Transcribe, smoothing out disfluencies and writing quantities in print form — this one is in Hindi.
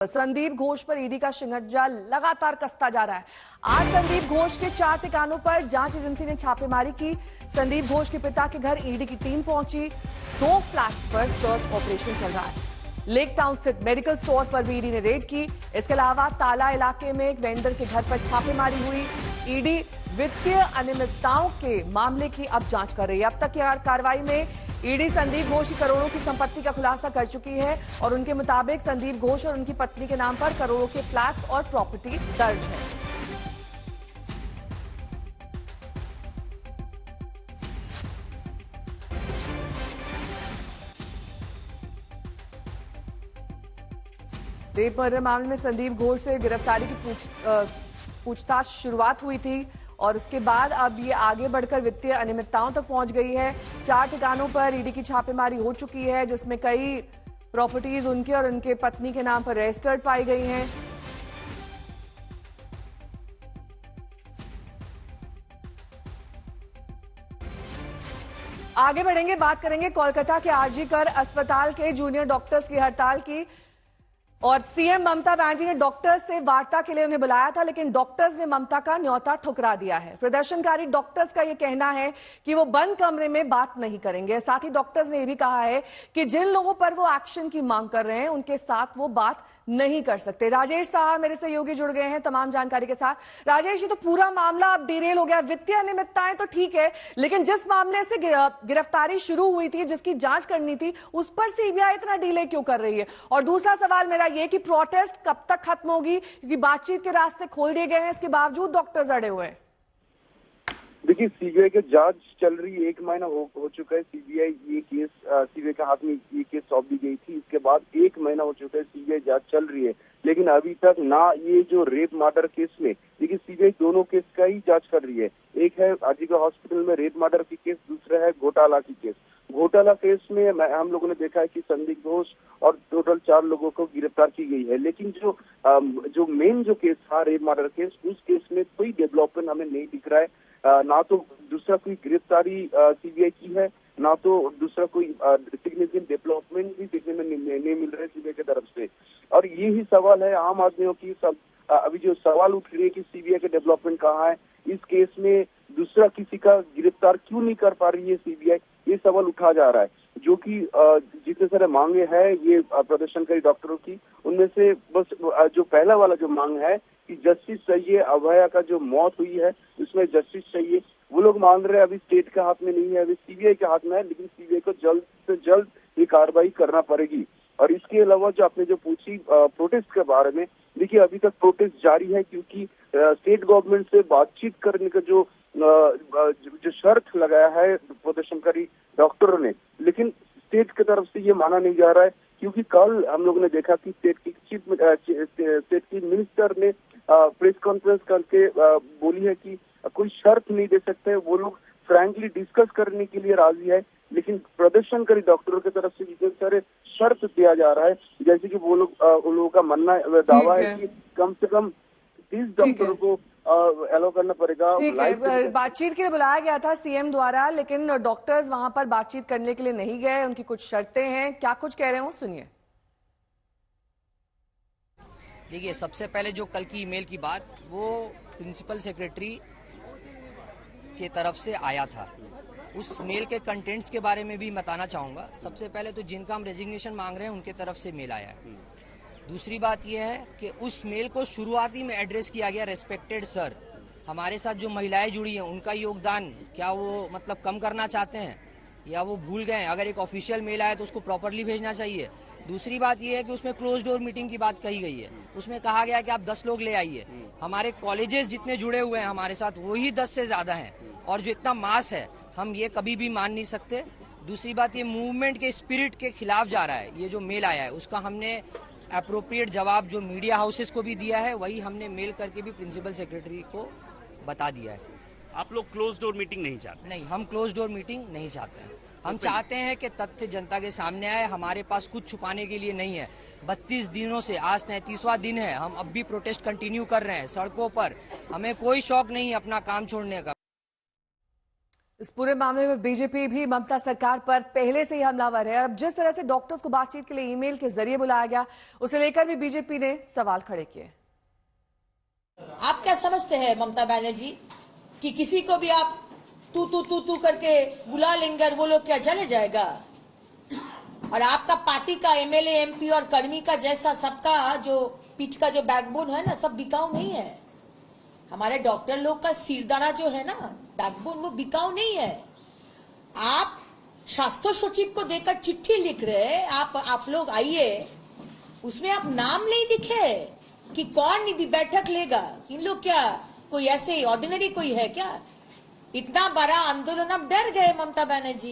संदीप घोष पर ईडी का शिकंजा लगातार कसता जा रहा है। आज संदीप घोष के 4 ठिकानों पर जांच एजेंसी ने छापेमारी की। संदीप घोष के पिता के घर ईडी की टीम पहुंची। 2 फ्लैट्स पर सर्च ऑपरेशन चल रहा है। लेक टाउन स्थित मेडिकल स्टोर पर भी ईडी ने रेड की। इसके अलावा ताला इलाके में एक वेंडर के घर पर छापेमारी हुई। ईडी वित्तीय अनियमितताओं के मामले की अब जांच कर रही है। अब तक की कार्रवाई में ईडी संदीप घोष की करोड़ों की संपत्ति का खुलासा कर चुकी है और उनके मुताबिक संदीप घोष और उनकी पत्नी के नाम पर करोड़ों के फ्लैट्स और प्रॉपर्टी दर्ज है। रेप मर्डर मामले में संदीप घोष से गिरफ्तारी की पूछताछ शुरुआत हुई थी और उसके बाद अब ये आगे बढ़कर वित्तीय अनियमितताओं तक पहुंच गई है। 4 ठिकानों पर ईडी की छापेमारी हो चुकी है, जिसमें कई प्रॉपर्टीज उनके और उनके पत्नी के नाम पर रजिस्टर्ड पाई गई हैं। आगे बढ़ेंगे, बात करेंगे कोलकाता के आरजी कर अस्पताल के जूनियर डॉक्टर्स की हड़ताल की। और सीएम ममता बनर्जी ने डॉक्टर्स से वार्ता के लिए उन्हें बुलाया था, लेकिन डॉक्टर्स ने ममता का न्योता ठुकरा दिया है। प्रदर्शनकारी डॉक्टर्स का यह कहना है कि वो बंद कमरे में बात नहीं करेंगे। साथ ही डॉक्टर्स ने यह भी कहा है कि जिन लोगों पर वो एक्शन की मांग कर रहे हैं उनके साथ वो बात नहीं कर सकते। राजेश साहब मेरे सहयोगी जुड़ गए हैं तमाम जानकारी के साथ। राजेश, ये तो पूरा मामला अब डिरेल हो गया। वित्तीय अनियमितताएं तो ठीक है, लेकिन जिस मामले से गिरफ्तारी शुरू हुई थी, जिसकी जांच करनी थी, उस पर सीबीआई इतना डिले क्यों कर रही है? और दूसरा सवाल मेरा ये कि प्रोटेस्ट कब तक खत्म होगी, क्योंकि बातचीत के रास्ते खोल दिए गए हैं, इसके बावजूद डॉक्टर्स अड़े हुए हैं। देखिए, सीबीआई की जांच चल रही है, 1 महीना हो चुका है। सीबीआई के हाथ में ये केस सौंप दी गई थी। इसके बाद 1 महीना हो चुका है, सीबीआई जांच चल रही है, लेकिन अभी तक ना ये जो रेप मर्डर केस में, देखिए सीबीआई दोनों केस का ही जांच कर रही है। एक है आरजीकर हॉस्पिटल में रेप मर्डर की केस, दूसरा है घोटाला की केस। घोटाला केस में हम लोगों ने देखा है कि संदीप घोष और टोटल 4 लोगों को गिरफ्तार की गई है, लेकिन जो मेन जो केस था रेप मर्डर केस, उस केस में कोई डेवलपमेंट हमें नहीं दिख रहा है। ना तो दूसरा कोई गिरफ्तारी सीबीआई की है, ना तो दूसरा कोई सिग्निफिकेंट डेवलपमेंट भी देखने में नहीं मिल रहा है सीबीआई की तरफ से। और यही सवाल है आम आदमियों की। अभी जो सवाल उठ रही है कि सीबीआई के डेवलपमेंट कहाँ है, इस केस में दूसरा किसी का गिरफ्तार क्यों नहीं कर पा रही है सीबीआई, ये सवाल उठा जा रहा है। जो कि जितने सारे मांगे हैं ये प्रदर्शनकारी डॉक्टरों की, उनमें से बस जो पहला वाला जो मांग है कि जस्टिस चाहिए, अभया का जो मौत हुई है उसमें जस्टिस चाहिए, वो लोग मांग रहे हैं। अभी स्टेट के हाथ में नहीं है, अभी सीबीआई के हाथ में है, लेकिन सीबीआई को जल्द से जल्द ये कार्रवाई करना पड़ेगी। और इसके अलावा जो आपने जो पूछी प्रोटेस्ट के बारे में, देखिए अभी तक प्रोटेस्ट जारी है, क्योंकि स्टेट गवर्नमेंट से बातचीत करने का जो शर्त लगाया है प्रदर्शनकारी डॉक्टरों ने, लेकिन स्टेट की तरफ से ये माना नहीं जा रहा है। क्योंकि कल हम लोगों ने देखा कि स्टेट की मिनिस्टर ने प्रेस कॉन्फ्रेंस करके बोली है कि कोई शर्त नहीं दे सकते, वो लोग फ्रैंकली डिस्कस करने के लिए राजी है, लेकिन प्रदर्शनकारी डॉक्टरों की तरफ से इतने सारे शर्त दिया जा रहा है, जैसे कि उन लोगों का मानना दावा है कि कम से कम 30 डॉक्टरों को अलाउ करना पड़ेगा। बातचीत के लिए बुलाया गया था सीएम द्वारा, लेकिन डॉक्टर्स वहां पर बातचीत करने के लिए नहीं गए। उनकी कुछ शर्तें हैं, क्या कुछ कह रहे हो सुनिए। देखिए, सबसे पहले जो कल की ईमेल की बात, वो प्रिंसिपल सेक्रेटरी के तरफ से आया था। उस मेल के कंटेंट्स के बारे में भी बताना चाहूँगा। सबसे पहले तो जिनका हम रेजिग्नेशन मांग रहे हैं उनके तरफ से मेल आया है। दूसरी बात यह है कि उस मेल को शुरुआती में एड्रेस किया गया, रेस्पेक्टेड सर, हमारे साथ जो महिलाएं जुड़ी हैं उनका योगदान क्या वो मतलब कम करना चाहते हैं या वो भूल गए? अगर एक ऑफिशियल मेल आया तो उसको प्रॉपरली भेजना चाहिए। दूसरी बात यह है कि उसमें क्लोज डोर मीटिंग की बात कही गई है। उसमें कहा गया कि आप 10 लोग ले आइए। हमारे कॉलेजेस जितने जुड़े हुए हैं हमारे साथ, वही 10 से ज़्यादा हैं, और जो इतना मास है हम ये कभी भी मान नहीं सकते। दूसरी बात, ये मूवमेंट के स्पिरिट के खिलाफ जा रहा है। ये जो मेल आया है उसका हमने अप्रोप्रिएट जवाब जो मीडिया हाउसेस को भी दिया है, वही हमने मेल करके भी प्रिंसिपल सेक्रेटरी को बता दिया है। आप लोग क्लोज डोर मीटिंग नहीं चाहते? नहीं, हम क्लोज डोर मीटिंग नहीं चाहते हैं। हम चाहते हैं कि तथ्य जनता के सामने आए। हमारे पास कुछ छुपाने के लिए नहीं है। 32 दिनों से आज 33वां दिन है, हम अब भी प्रोटेस्ट कंटिन्यू कर रहे हैं सड़कों पर। हमें कोई शौक नहीं है अपना काम छोड़ने का। इस पूरे मामले में बीजेपी भी ममता सरकार पर पहले से ही हमलावर है। अब जिस तरह से डॉक्टर्स को बातचीत के लिए ईमेल के जरिए बुलाया गया, उसे लेकर भी बीजेपी ने सवाल खड़े किए। आप क्या समझते हैं ममता बनर्जी कि किसी को भी आप तू करके बुला लेंगे और वो लोग क्या चले जाएगा? और आपका पार्टी का एमएलए, एमपी और कर्मी का जैसा सबका जो पीठ का जो बैकबोन है ना, सब बिकाऊ नहीं है। हमारे डॉक्टर लोग का सिरदाना जो है ना, बैकबोन, वो बिकाऊ नहीं है। आप स्वास्थ्य सचिव को देकर चिट्ठी लिख रहे, आप लोग आइए, उसमें आप नाम नहीं लिखे कि कौन भी बैठक लेगा। इन लोग क्या कोई ऐसे ऑर्डिनरी कोई है क्या? इतना बड़ा आंदोलन, अब डर गए ममता बनर्जी।